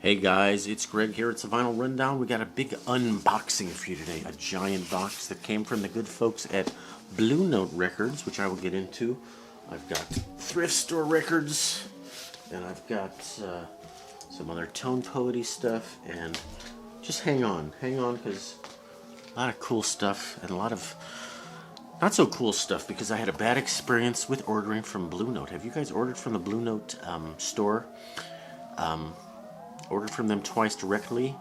Hey guys, it's Greg here. It's a Vinyl Rundown. We got a big unboxing for you today. A giant box that came from the good folks at Blue Note Records, which I will get into. I've got thrift store records, and I've got some other tone poety stuff, and just hang on, because a lot of cool stuff and a lot of not so cool stuff because I had a bad experience with ordering from Blue Note. Have you guys ordered from the Blue Note store? Ordered from them twice directly.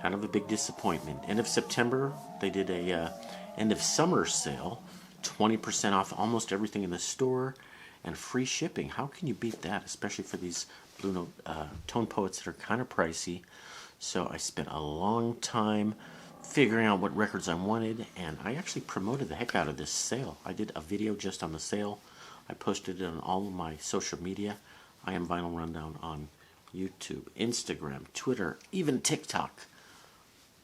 Kind of a big disappointment. End of September, they did a end of summer sale. 20% off almost everything in the store and free shipping. How can you beat that, especially for these Blue Note tone poets that are kind of pricey? So I spent a long time figuring out what records I wanted, and I actually promoted the heck out of this sale. I did a video just on the sale. I posted it on all of my social media. I am Vinyl Rundown on YouTube, Instagram, Twitter, even TikTok.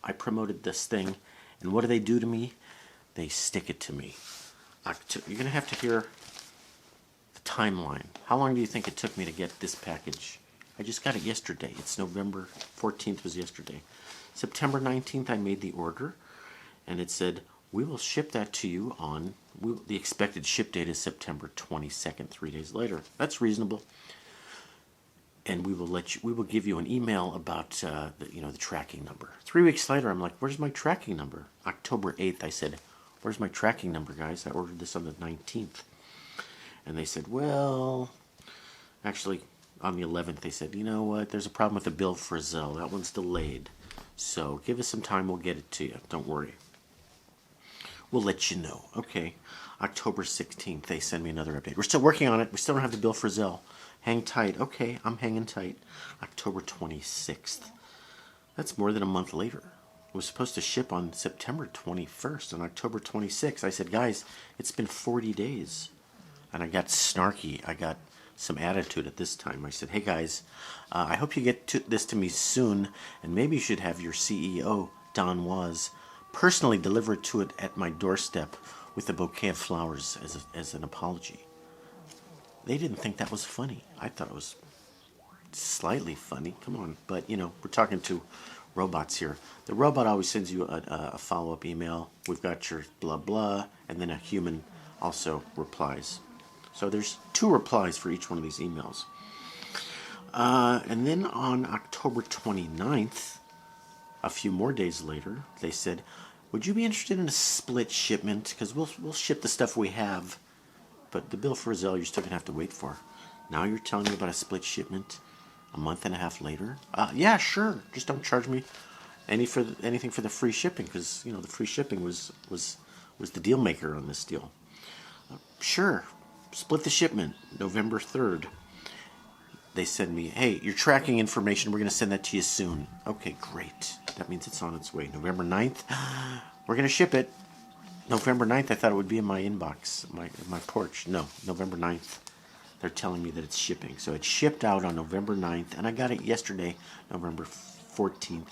I promoted this thing, and what do they do to me? They stick it to me. You're going to have to hear the timeline. How long do you think it took me to get this package? I just got it yesterday. It's November 14th was yesterday. September 19th I made the order, and it said, we will ship that to you on, the expected ship date is September 22nd, 3 days later. That's reasonable. And we will give you an email about the tracking number. 3 weeks later, I'm like, where's my tracking number? October 8th, I said, where's my tracking number, guys? I ordered this on the 19th. And they said, well, actually, on the 11th, they said, you know what, there's a problem with the bill for Zelle. That one's delayed. So give us some time, we'll get it to you. Don't worry. We'll let you know. Okay, October 16th, they send me another update. We're still working on it. We still don't have the bill for Zelle. Hang tight. Okay, I'm hanging tight. October 26th. That's more than a month later. It was supposed to ship on September 21st. On October 26th, I said, guys, it's been 40 days. And I got snarky. I got some attitude at this time. I said, hey guys, I hope you get this to me soon, and maybe you should have your CEO, Don Was, personally deliver it to it at my doorstep with a bouquet of flowers as an apology. They didn't think that was funny. I thought it was slightly funny. Come on. But, we're talking to robots here. The robot always sends you a follow-up email. We've got your blah, blah, and then a human also replies. So there's 2 replies for each one of these emails. And then on October 29th, a few more days later, they said, would you be interested in a split shipment? Because we'll ship the stuff we have, but the bill for Zelle you're still going to have to wait for. Now you're telling me about a split shipment a month and a half later? Yeah, sure. Just don't charge me anything for the free shipping, because the free shipping was the deal maker on this deal. Sure. Split the shipment, November 3rd. They send me, hey, your tracking information, we're going to send that to you soon. Okay, great. That means it's on its way. November 9th, we're going to ship it. November 9th, I thought it would be in my inbox, my porch. No, November 9th. They're telling me that it's shipping. So it shipped out on November 9th, and I got it yesterday, November 14th.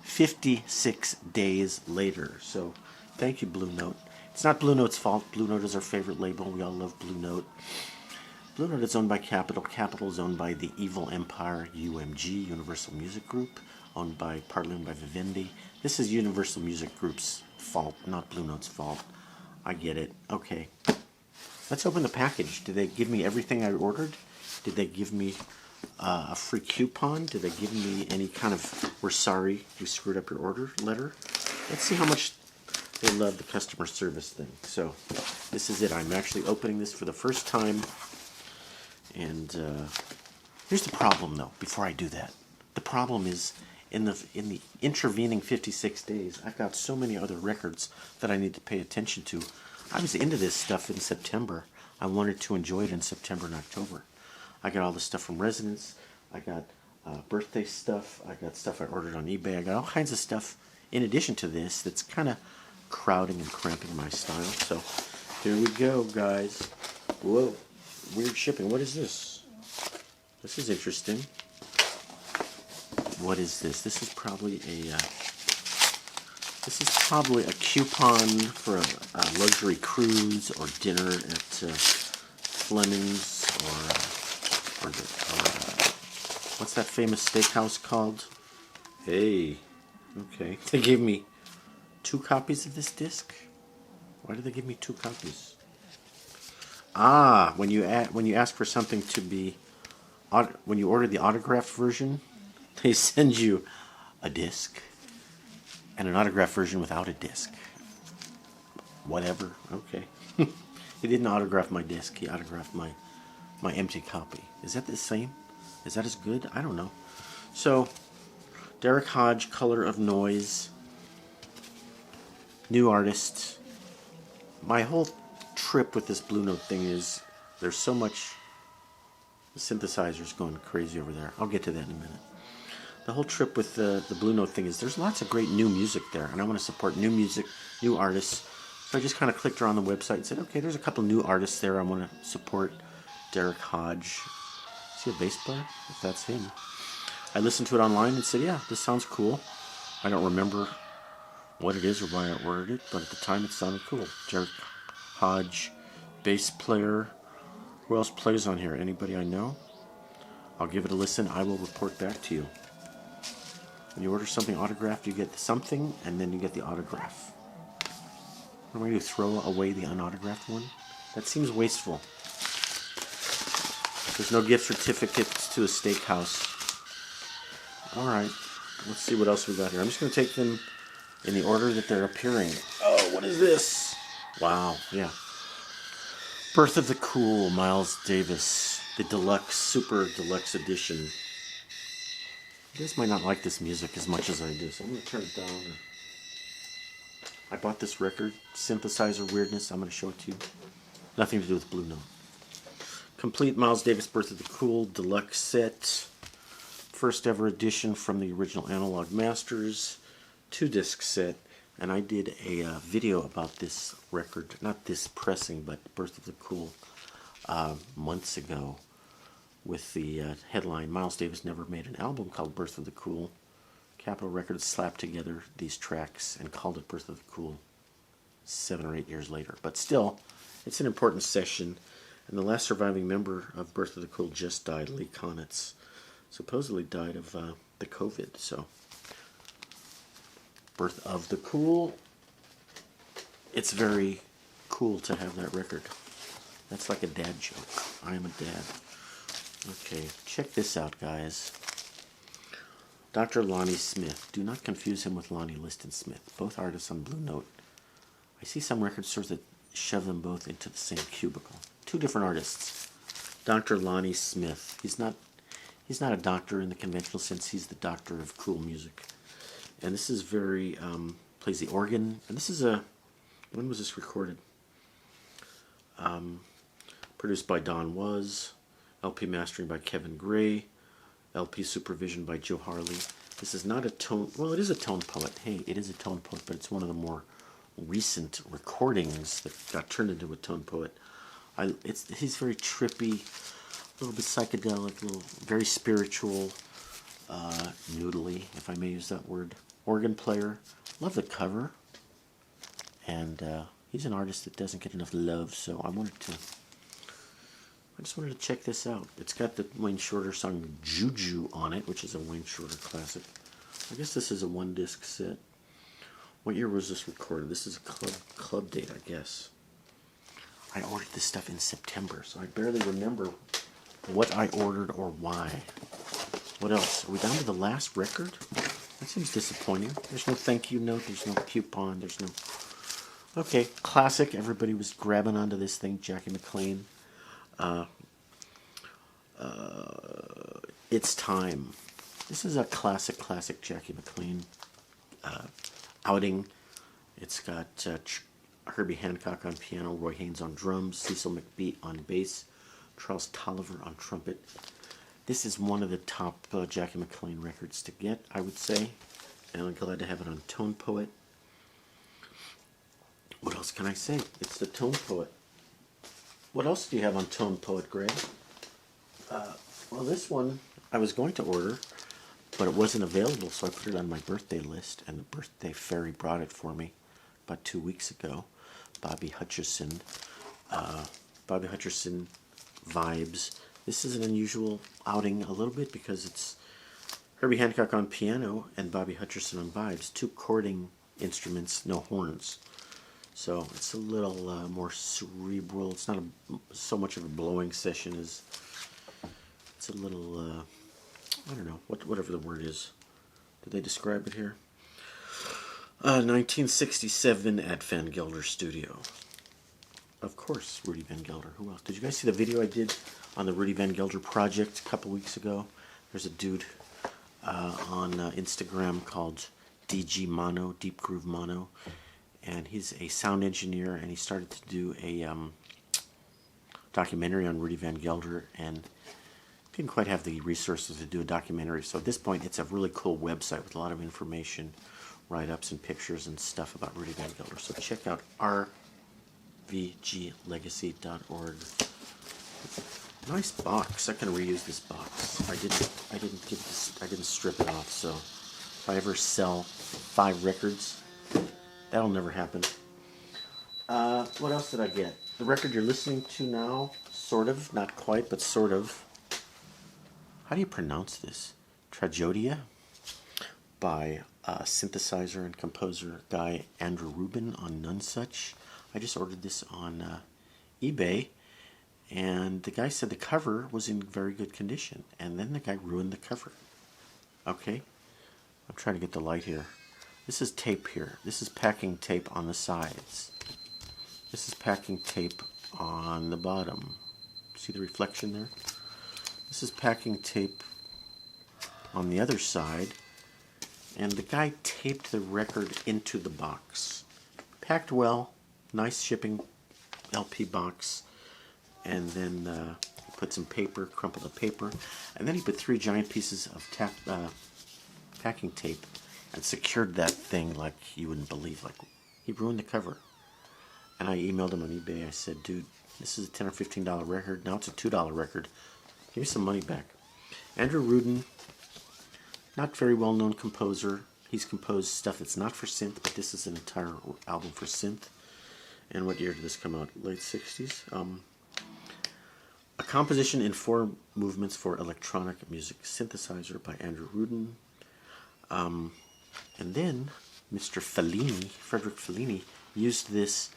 56 days later. So thank you, Blue Note. It's not Blue Note's fault. Blue Note is our favorite label. We all love Blue Note. Blue Note is owned by Capitol. Capitol is owned by the evil empire UMG, Universal Music Group, partly owned by Vivendi. This is Universal Music Group's fault, not Blue Note's fault. I get it. Okay. Let's open the package. Did they give me everything I ordered? Did they give me a free coupon? Did they give me any kind of, we're sorry we screwed up your order letter? Let's see how much they love the customer service thing. So this is it. I'm actually opening this for the first time. And here's the problem, though, before I do that. The problem is, in the intervening 56 days, I've got so many other records that I need to pay attention to. I was into this stuff in September. I wanted to enjoy it in September and October. I got all the stuff from Resonance. I got birthday stuff. I got stuff I ordered on eBay. I got all kinds of stuff in addition to this that's kind of crowding and cramping my style. So here we go, guys. Whoa, weird shipping. What is this? This is interesting. What is this? This is probably a coupon for a luxury cruise or dinner at Fleming's or What's that famous steakhouse called? Hey, okay. They gave me 2 copies of this disc. Why did they give me 2 copies? Ah, when you ask for something to be, when you order the autographed version, they send you a disc and an autographed version without a disc. Whatever. Okay. He didn't autograph my disc. He autographed my empty copy. Is that the same? Is that as good? I don't know. So, Derek Hodge, Color of Noise, new artist. My whole trip with this Blue Note thing is there's so much. The synthesizer's going crazy over there. I'll get to that in a minute. The whole trip with the Blue Note thing is there's lots of great new music there, and I want to support new music, new artists. So I just kind of clicked around the website and said, okay, there's a couple new artists there I want to support. Derek Hodge. Is he a bass player? If that's him. I listened to it online and said, yeah, this sounds cool. I don't remember what it is or why I ordered it, but at the time it sounded cool. Derek Hodge, bass player. Who else plays on here? Anybody I know? I'll give it a listen. I will report back to you. When you order something autographed, you get something, and then you get the autograph. What am I going to throw away the unautographed one? That seems wasteful. There's no gift certificates to a steakhouse. Alright, let's see what else we got here. I'm just going to take them in the order that they're appearing. Oh, what is this? Wow, yeah. Birth of the Cool, Miles Davis. The deluxe, super deluxe edition. You guys might not like this music as much as I do, so I'm going to turn it down. I bought this record, synthesizer weirdness. I'm going to show it to you. Nothing to do with Blue Note. Complete Miles Davis Birth of the Cool deluxe set. First ever edition from the original Analog Masters. 2-disc set. And I did a video about this record. Not this pressing, but Birth of the Cool months ago. With the headline, Miles Davis never made an album called Birth of the Cool. Capitol Records slapped together these tracks and called it Birth of the Cool 7 or 8 years later. But still, it's an important session. And the last surviving member of Birth of the Cool just died, Lee Konitz. Supposedly died of the COVID. So, Birth of the Cool. It's very cool to have that record. That's like a dad joke. I am a dad. Okay, check this out, guys. Dr. Lonnie Smith. Do not confuse him with Lonnie Liston Smith. Both artists on Blue Note. I see some record stores that shove them both into the same cubicle. 2 different artists. Dr. Lonnie Smith. He's not a doctor in the conventional sense. He's the doctor of cool music. And this is very, plays the organ. And this is when was this recorded? Produced by Don Was. LP mastering by Kevin Gray. LP supervision by Joe Harley. This is not a tone, well, it is a tone poet. Hey, it is a tone poet, but it's one of the more recent recordings that got turned into a tone poet. He's very trippy, a little bit psychedelic, a little very spiritual, noodly, if I may use that word. Organ player. Love the cover. And he's an artist that doesn't get enough love, so I just wanted to check this out. It's got the Wayne Shorter song Juju on it, which is a Wayne Shorter classic. I guess this is a 1-disc set. What year was this recorded? This is a club date, I guess. I ordered this stuff in September, so I barely remember what I ordered or why. What else? Are we down to the last record? That seems disappointing. There's no thank you note. There's no coupon. There's no... Okay, classic. Everybody was grabbing onto this thing. Jackie McLean. It's Time. This is a classic Jackie McLean outing. It's got Herbie Hancock on piano, Roy Haynes on drums, Cecil McBeat on bass, Charles Tolliver on trumpet. This is one of the top Jackie McLean records to get, I would say, and I'm glad to have it on Tone Poet. What else can I say? It's the Tone Poet. What else do you have on Tone Poet, Greg? Well, this one I was going to order, but it wasn't available, so I put it on my birthday list, and the birthday fairy brought it for me about 2 weeks ago. Bobby Hutcherson vibes. This is an unusual outing a little bit because it's Herbie Hancock on piano and Bobby Hutcherson on vibes. Two chording instruments, no horns. So it's a little more cerebral. It's not so much of a blowing session as it's a little, I don't know, whatever the word is. Did they describe it here? 1967 at Van Gelder Studio. Of course, Rudy Van Gelder. Who else? Did you guys see the video I did on the Rudy Van Gelder project a couple weeks ago? There's a dude on Instagram called DG Mono, Deep Groove Mono, and he's a sound engineer, and he started to do a documentary on Rudy Van Gelder, and didn't quite have the resources to do a documentary. So at this point, it's a really cool website with a lot of information, write-ups and pictures and stuff about Rudy Van Gelder. So check out rvglegacy.org. Nice box. I can reuse this box. I didn't strip it off. So if I ever sell 5 records, that'll never happen. What else did I get? The record you're listening to now, sort of, not quite, but sort of. How do you pronounce this? Tragedia by synthesizer and composer guy Andrew Rubin on Nonesuch. I just ordered this on eBay, and the guy said the cover was in very good condition, and then the guy ruined the cover. Okay, I'm trying to get the light here. This is tape here. This is packing tape on the sides. This is packing tape on the bottom. See the reflection there? This is packing tape on the other side, and the guy taped the record into the box. Packed well, nice shipping LP box, and then he put some paper, crumpled the paper, and then he put 3 giant pieces of packing tape and secured that thing like you wouldn't believe. Like, he ruined the cover. And I emailed him on eBay. I said, dude, this is a $10 or $15 record. Now it's a $2 record. Give me some money back. Andrew Rudin, not very well-known composer. He's composed stuff that's not for synth, but this is an entire album for synth. And what year did this come out? Late 60s? A composition in 4 movements for electronic music synthesizer by Andrew Rudin. And then Mr. Fellini, Frederick Fellini, used this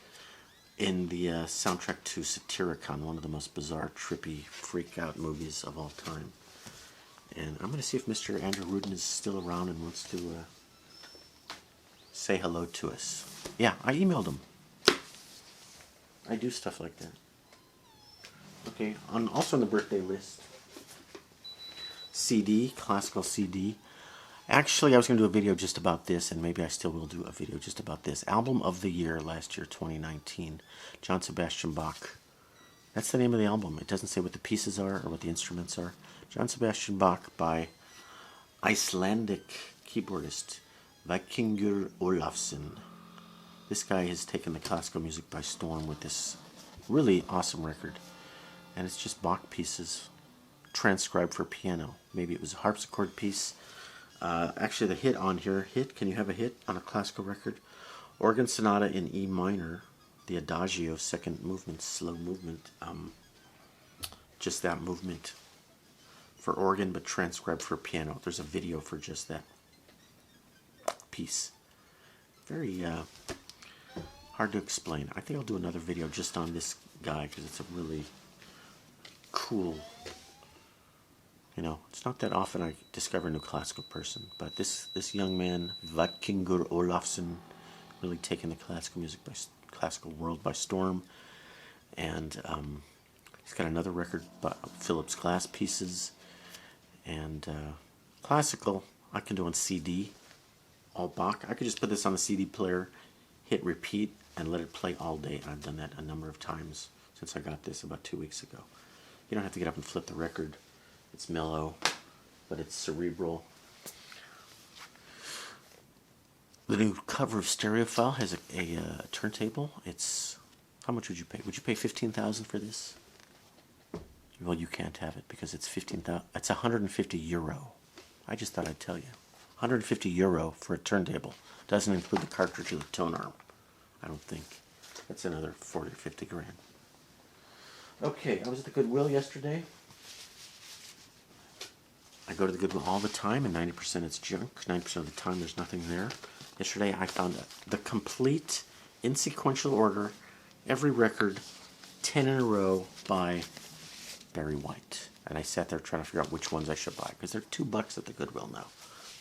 in the soundtrack to Satyricon, one of the most bizarre, trippy, freak-out movies of all time. And I'm going to see if Mr. Andrew Rudin is still around and wants to say hello to us. Yeah, I emailed him. I do stuff like that. Okay, also on the birthday list, CD, classical CD. Actually, I was going to do a video just about this, and maybe I still will do a video just about this. Album of the Year last year, 2019, John Sebastian Bach. That's the name of the album. It doesn't say what the pieces are or what the instruments are. John Sebastian Bach by Icelandic keyboardist Vikingur Olafsson. This guy has taken the classical music by storm with this really awesome record. And it's just Bach pieces transcribed for piano. Maybe it was a harpsichord piece. Actually, the hit on here, can you have a hit on a classical record? Organ Sonata in E minor, the Adagio, 2nd movement, slow movement. Just that movement for organ, but transcribed for piano. There's a video for just that piece. Very hard to explain. I think I'll do another video just on this guy, because it's a really cool... You know, it's not that often I discover a new classical person, but this young man, Vikingur Olafsson, really taken the classical world by storm. And he's got another record, Phillips Glass Pieces, and classical I can do on CD, all Bach. I could just put this on a CD player, hit repeat, and let it play all day. I've done that a number of times since I got this about 2 weeks ago. You don't have to get up and flip the record. It's mellow, but it's cerebral. The new cover of Stereophile has a turntable. It's, how much would you pay? Would you pay $15,000 for this? Well, you can't have it because it's 15,000. It's 150 euro. I just thought I'd tell you. 150 euro for a turntable. Doesn't include the cartridge or the tone arm. I don't think. That's another 40 or 50 grand. Okay, I was at the Goodwill yesterday. I go to the Goodwill all the time, and 90% it's junk. 90% of the time there's nothing there. Yesterday I found the complete, in sequential order, every record, 10 in a row by Barry White. And I sat there trying to figure out which ones I should buy, because they're $2 at the Goodwill now.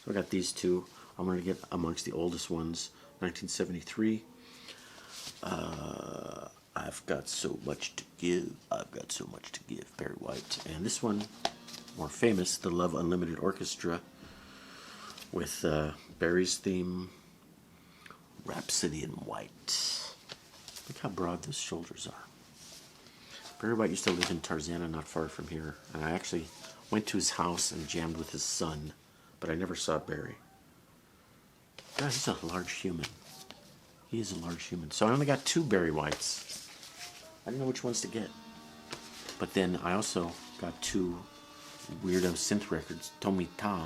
So I got these two. I'm going to get amongst the oldest ones, 1973. I've got so much to give. I've got so much to give, Barry White. And this one, more famous, the Love Unlimited Orchestra, with Barry's theme, Rhapsody in White. Look how broad those shoulders are. Barry White used to live in Tarzana, not far from here, and I actually went to his house and jammed with his son, but I never saw Barry. God, he's a large human. He is a large human. So I only got 2 Barry Whites. I didn't know which ones to get. But then I also got 2 weirdo synth records. Tomita.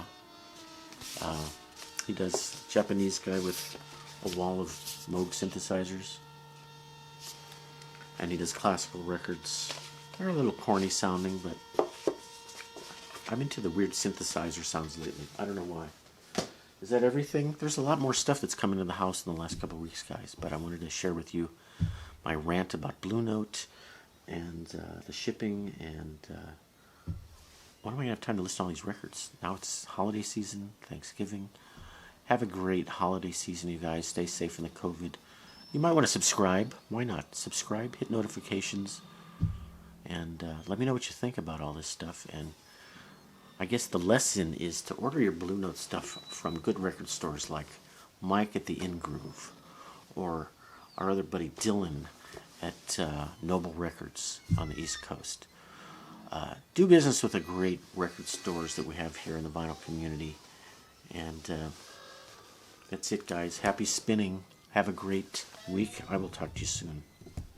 He does Japanese guy with a wall of Moog synthesizers. And he does classical records. They're a little corny sounding, but I'm into the weird synthesizer sounds lately. I don't know why. Is that everything? There's a lot more stuff that's come into the house in the last couple of weeks, guys. But I wanted to share with you my rant about Blue Note and the shipping. And when am I going to have time to list all these records? Now it's holiday season, Thanksgiving. Have a great holiday season, you guys. Stay safe in the COVID. You might want to subscribe. Why not? Subscribe, hit notifications, and let me know what you think about all this stuff. And I guess the lesson is to order your Blue Note stuff from good record stores like Mike at the In Groove, or our other buddy Dylan at Noble Records on the East Coast. Do business with the great record stores that we have here in the vinyl community. And that's it, guys. Happy spinning. Have a great week. I will talk to you soon.